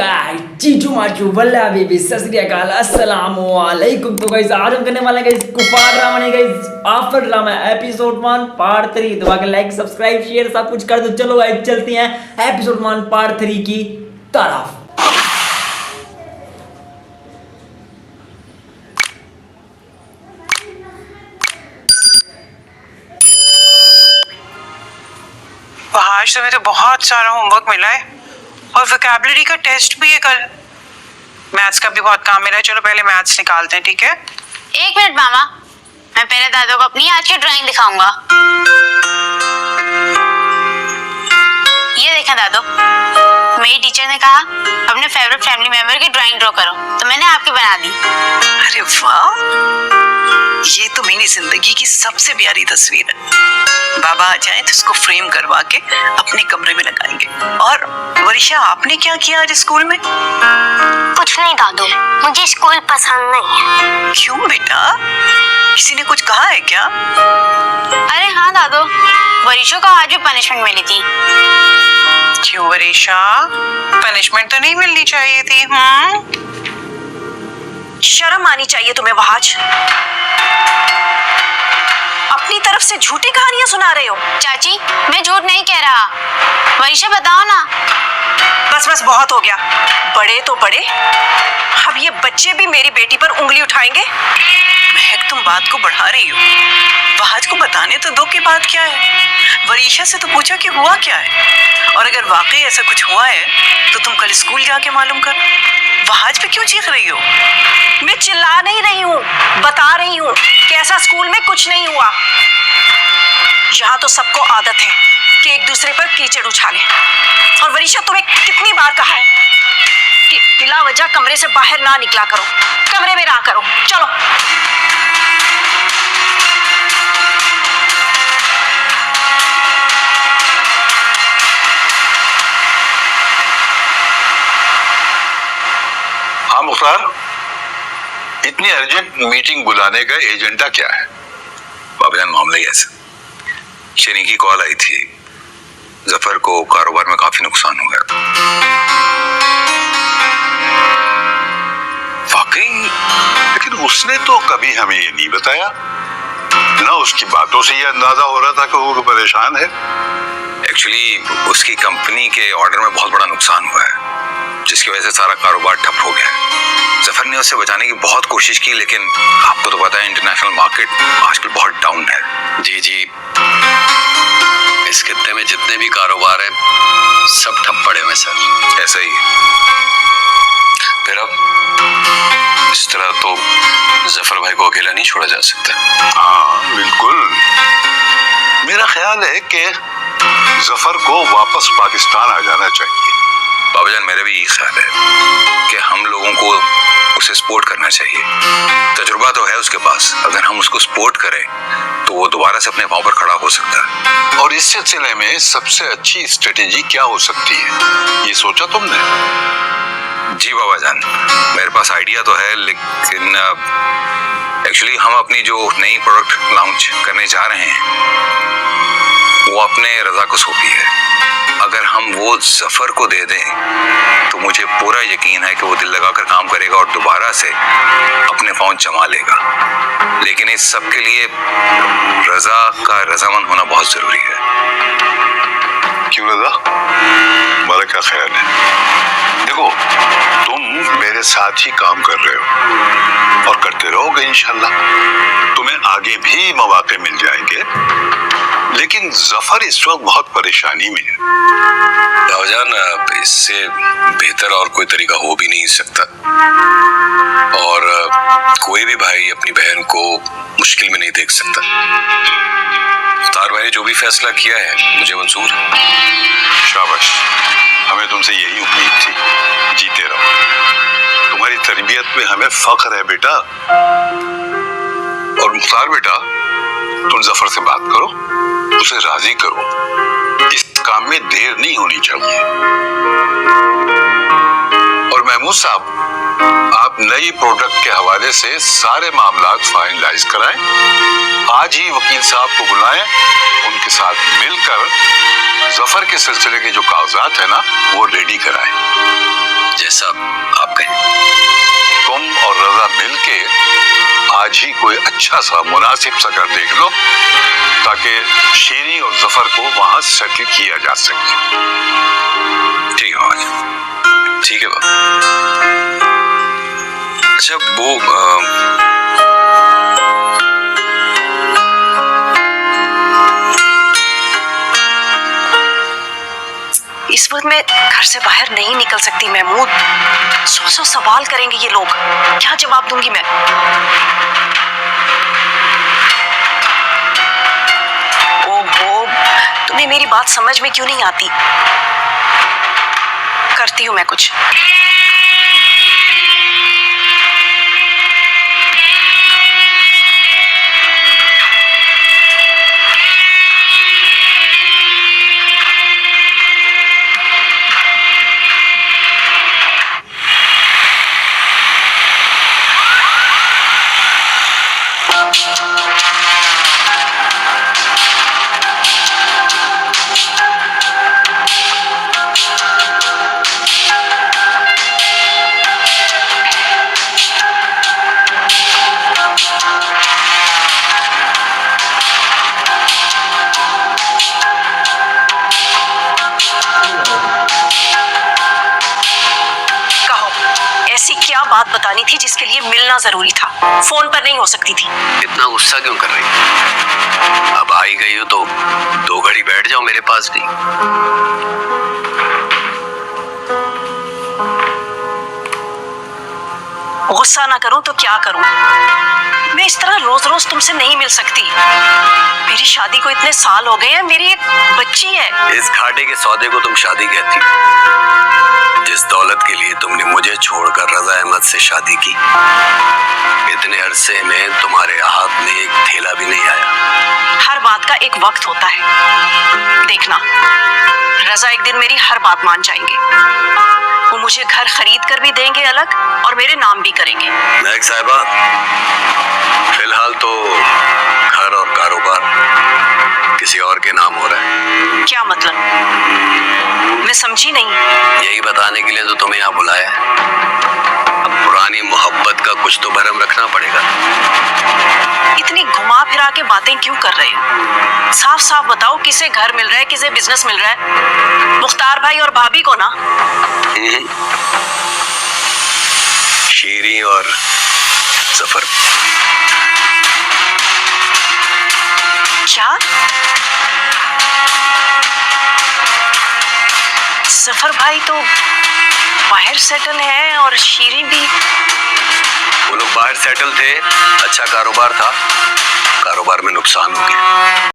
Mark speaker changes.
Speaker 1: Guys, चीचू Machu बल्ला baby सत श्री अकाल अस्सलाम वालेकुम। तो गाइस आज हम करने वाले हैं गाइस कुफार ड्रामा नहीं guys after drama episode 1 part 3। दबा के लाइक सब्सक्राइब शेयर सब कुछ कर दो। चलो गाइस चलते हैं एपिसोड 1 पार्ट 3 की तरफ।
Speaker 2: आज तो मुझे बहुत सारा होमवर्क मिला है और वोकैबुलरी का टेस्ट भी है कल। मैथ्स का भी बहुत काम मिला है। चलो पहले मैथ्स निकालते हैं, ठीक है?
Speaker 3: एक मिनट मामा, मैं पहले दादू को अपनी आज की ड्राइंग दिखाऊंगा। ये देखें दादू, मेरी टीचर ने कहा अपने फेवरेट फैमिली मेंबर की ड्राइंग ड्रॉ करो, तो मैंने आपकी बना दी।
Speaker 2: अरे वाह, ये तो मेरी जिंदगी की सबसे प्यारी तस्वीर है। बाबा आ जाए तो इसको फ्रेम करवा के अपने कमरे में लगाएंगे। और वर्षा, आपने क्या किया आज स्कूल में?
Speaker 4: कुछ नहीं दादू, मुझे स्कूल पसंद नहीं है।
Speaker 2: क्यों बेटा, किसी ने कुछ कहा है क्या?
Speaker 3: अरे हाँ दादू, वर्षा को आज भी पनिशमेंट मिली थी।
Speaker 2: क्यों वर्षा, पनिशमेंट तो नहीं मिलनी चाहिए थी? शर्म आनी चाहिए तुम्हें वहाज। अपनी तरफ से झूठी कहानियां सुना रहे हो।
Speaker 3: चाची, मैं झूठ नहीं कह रहा। वर्षा बताओ ना।
Speaker 2: बस बस बहुत हो गया। बड़े तो बड़े, अब ये बच्चे भी मेरी बेटी पर उंगली उठाएंगे। महक, तुम बात को बढ़ा रही हो। वहाज को बताने तो दो कि बात क्या है। वरीशा से तो पूछा कि हुआ क्या है, और अगर वाकई ऐसा कुछ हुआ है तो तुम कल स्कूल जाके मालूम कर। वहाज पे क्यों चीख रही हो? मैं चिल्ला नहीं रही हूँ, बता रही हूँ कि ऐसा स्कूल में कुछ नहीं हुआ। यहाँ तो सबको आदत है कि एक दूसरे पर कीचड़ उछाले। और वरीशा, तुम्हें कितनी बार कहा है कि बिला वजह कमरे से बाहर ना निकला करो, कमरे में रहा करो। चलो
Speaker 5: हाँ मुख्तार, इतनी अर्जेंट मीटिंग बुलाने का एजेंडा क्या है?
Speaker 6: बाबूजान, मामला ही ऐसा। शनी की कॉल आई थी, जफर को कारोबार में काफी नुकसान हो गया।
Speaker 5: वाकई? लेकिन उसने तो कभी हमें ये नहीं बताया ना। उसकी बातों से ये अंदाजा हो रहा था कि वो परेशान है।
Speaker 6: एक्चुअली उसकी कंपनी के ऑर्डर में बहुत बड़ा नुकसान हुआ है, जिसकी वजह से सारा कारोबार ठप हो गया है। जफर ने उसे बचाने की बहुत कोशिश की, लेकिन आपको तो पता है इंटरनेशनल मार्केट आजकल बहुत डाउन है।
Speaker 7: जी, इस खित्ते में जितने भी कारोबार है सब ठप पड़े हुए सर।
Speaker 6: ऐसा ही है।
Speaker 7: फिर अब इस तरह तो जफर भाई को अकेला नहीं छोड़ा जा सकता।
Speaker 5: हाँ बिल्कुल, मेरा ख्याल है कि जफर को वापस पाकिस्तान आ जाना चाहिए।
Speaker 6: बाबूजान, मेरा भी यही ख्याल है कि हम लोगों को उसे सपोर्ट करना चाहिए। तजुर्बा तो है उसके पास, अगर हम उसको सपोर्ट करें तो वो दोबारा से अपने पांव पर खड़ा हो सकता है।
Speaker 5: और इस सिलसिले में सबसे अच्छी स्ट्रेटेजी क्या हो सकती है, ये सोचा तुमने?
Speaker 6: जी बाबाजान, मेरे पास आइडिया तो है, लेकिन एक्चुअली हम अपनी जो नई प्रोडक्ट लॉन्च करने जा रहे हैं वो अपने रजा को सौंपी है। अगर हम वो जफर को दे दें तो मुझे पूरा यकीन है कि वो दिल लगाकर काम करेगा और दोबारा से अपने पांव जमा लेगा। लेकिन इस सब के लिए रजा का रजामंद होना बहुत जरूरी है।
Speaker 5: क्यों रजा, तुम्हारा क्या ख्याल है? देखो, तुम मेरे साथ ही काम कर रहे हो और करते रहोगे इंशाल्लाह। तुम्हें आगे भी मौके मिल जाएंगे, लेकिन जफर इस वक्त बहुत परेशानी में है।
Speaker 7: भाईजान, इससे बेहतर और कोई तरीका हो भी नहीं सकता, और कोई भी भाई अपनी बहन को मुश्किल में नहीं देख सकता। तार भाई ने जो भी फैसला किया है मुझे मंजूर है।
Speaker 5: शाबाश, हमें तुमसे यही उम्मीद थी। जीते रहो, तुम्हारी तरबियत में हमें फख्र है बेटा। और मुख्तार बेटा, तुम जफर से बात करो, उसे राजी करो। इस काम में देर नहीं होनी चाहिए। और महमूद साहब, आप नई प्रोडक्ट के हवाले से सारे मामलात फाइनलाइज कराएं। आज ही वकील साहब को बुलाएं, उनके साथ मिलकर जफर के सिलसिले के जो कागजात है ना, वो रेडी कराएं।
Speaker 7: जैसे जैसा आप कहें।
Speaker 5: तुम और रजा मिलके आज ही कोई अच्छा सा मुनासिब सा घर देख लो ताकि शीरी और जफर को वहां सेटल किया जा सके।
Speaker 7: ठीक है बाबा जी, ठीक है बाबा। अच्छा वो
Speaker 2: इस वक्त मैं घर से बाहर नहीं निकल सकती महमूद। 100 सवाल करेंगे ये लोग, क्या जवाब दूंगी मैं? ओहो, तुम्हें मेरी बात समझ में क्यों नहीं आती? करती हूं मैं कुछ। बात बतानी थी जिसके लिए मिलना जरूरी था, फोन पर नहीं हो सकती थी।
Speaker 7: इतना गुस्सा क्यों कर रही है? अब आ ही गई हो तो 2 घड़ी बैठ जाओ मेरे पास भी।
Speaker 2: गुस्सा ना करूं तो क्या करूं? मैं इस तरह रोज रोज तुमसे नहीं मिल सकती। मेरी शादी को इतने साल हो गए हैं, मेरी एक बच्ची है।
Speaker 7: इस घाटे के सौदे को तुम शादी कहती हो? जिस दौलत के लिए तुमने मुझे छोड़कर रजा अहमद से शादी की, इतने अरसे में तुम्हारे हाथ में एक थैला भी नहीं आया।
Speaker 2: हर बात का एक वक्त होता है। देखना, रजा एक दिन मेरी हर बात मान जाएंगे। वो मुझे घर खरीद कर भी देंगे अलग और मेरे नाम भी करेंगे।
Speaker 7: महक साहिबा, फिलहाल तो घर और कारोबार किसी और के नाम हो रहा है।
Speaker 2: क्या मतलब? मैं समझी नहीं।
Speaker 7: यही बताने के लिए तो तुम्हें यहाँ बुलाया है। अब पुरानी मोहब्बत का कुछ तो भरम रखना पड़ेगा।
Speaker 2: इतनी घुमा फिरा के बातें क्यों कर रहे हो? साफ साफ बताओ, किसे घर मिल रहा है, किसे बिजनेस मिल रहा है? मुख्तार भाई और भाभी को ना।
Speaker 7: शीरी और जफर।
Speaker 2: क्या? जफर भाई तो बाहर सेटल है और शीरी भी।
Speaker 7: वो लोग बाहर सेटल थे, अच्छा कारोबार था, कारोबार में नुकसान हो गया।